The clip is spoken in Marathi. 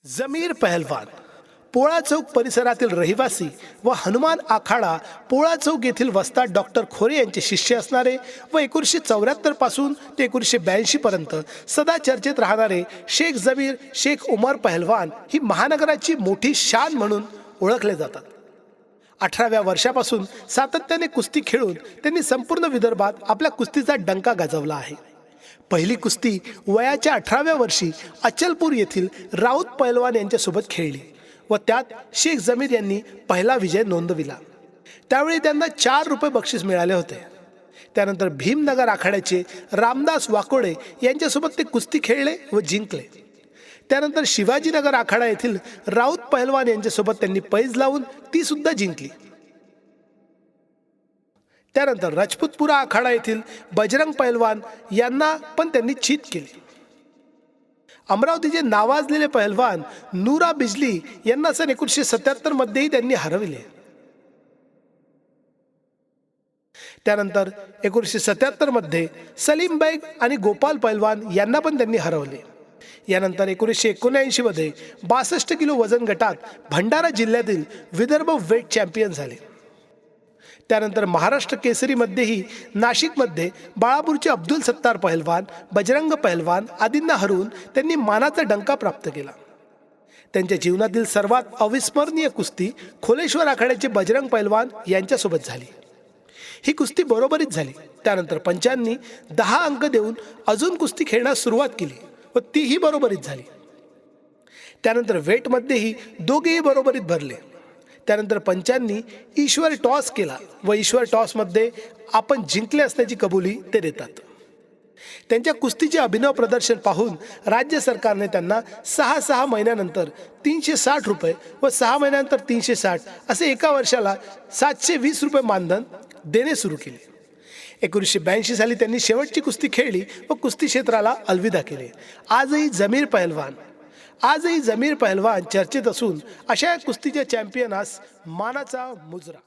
जमीर पहलवान पोळा चौक परिसरातील रहिवासी व हनुमान आखाडा पोळा चौक येथील वस्ताद डॉक्टर खोरे यांचे शिष्य असणारे व 1974 पासून ते 1982 पर्यंत सदा चर्चेत राहणारे शेख जमीर शेख उमर पहलवान ही महानगराची मोठी शान म्हणून ओळखले जातात। 18व्या वर्षापासून सातत्याने कुस्ती खेळून त्यांनी संपूर्ण विदर्भात आपल्या कुस्तीचा डंका गाजवला आहे। पहिली कुस्ती वयाच्या 18व्या वर्षी अचलपूर येथील राऊत पहलवान यांच्यासोबत खेळली व त्यात शेख जमीर यांनी पहिला विजय नोंदविला। त्यावेळी त्यांना 4 रुपये बक्षीस मिळाले होते। त्यानंतर भीमनगर आखाड्याचे रामदास वाकोडे यांच्यासोबत ते कुस्ती खेळले व जिंकले। त्यानंतर शिवाजीनगर आखाडा येथील राऊत पहलवान यांच्यासोबत त्यांनी पैज लावून ती सुद्धा जिंकली। त्यानंतर राजपूतपुरा आखाडा येथील बजरंग पहलवान यांना पण त्यांनी चीत केली। अमरावतीचे नावाजलेले पहलवान नूरा बिजली यांना सन 1977 मध्येही त्यांनी हरविले। त्यानंतर 1977 मध्ये सलीम बैग आणि गोपाल पहलवान यांना पण त्यांनी हरवले। यानंतर 1979 मध्ये 62 किलो वजन गटात भंडारा जिल्ह्यातील विदर्भ वेट चॅम्पियन झाले। त्यानंतर महाराष्ट्र केसरीमध्येही नाशिकमध्ये बाळापूरचे अब्दुल सत्तार पहलवान बजरंग पहलवान आदींना हरवून त्यांनी मानाचा डंका प्राप्त केला। त्यांच्या जीवनातील सर्वात अविस्मरणीय कुस्ती खोलेश्वर आखाड्याचे बजरंग पहलवान यांच्यासोबत झाली। ही कुस्ती बरोबरीत झाली। त्यानंतर पंचांनी 10 अंक देऊन अजून कुस्ती खेळण्यास सुरुवात केली व तीही बरोबरीत झाली। त्यानंतर वेटमध्येही दोघेही बरोबरीत भरले। त्यानंतर पंचांनी ईश्वर टॉस केला व ईश्वर टॉसमध्ये आपण जिंकले असण्याची कबुली ते देतात। त्यांच्या कुस्तीचे अभिनव प्रदर्शन पाहून राज्य सरकारने त्यांना 6 महिन्यानंतर 360 रुपये व 6 महिन्यानंतर 360 असे एका वर्षाला 720 रुपये मानधन देणे सुरू केले। 1982 साली त्यांनी शेवटची कुस्ती खेळली व कुस्ती क्षेत्राला अलविदा केले। आजही जमीर पहलवान चर्चेत असून अशा कुस्तीच्या चॅम्पियनास मानाचा मुजरा।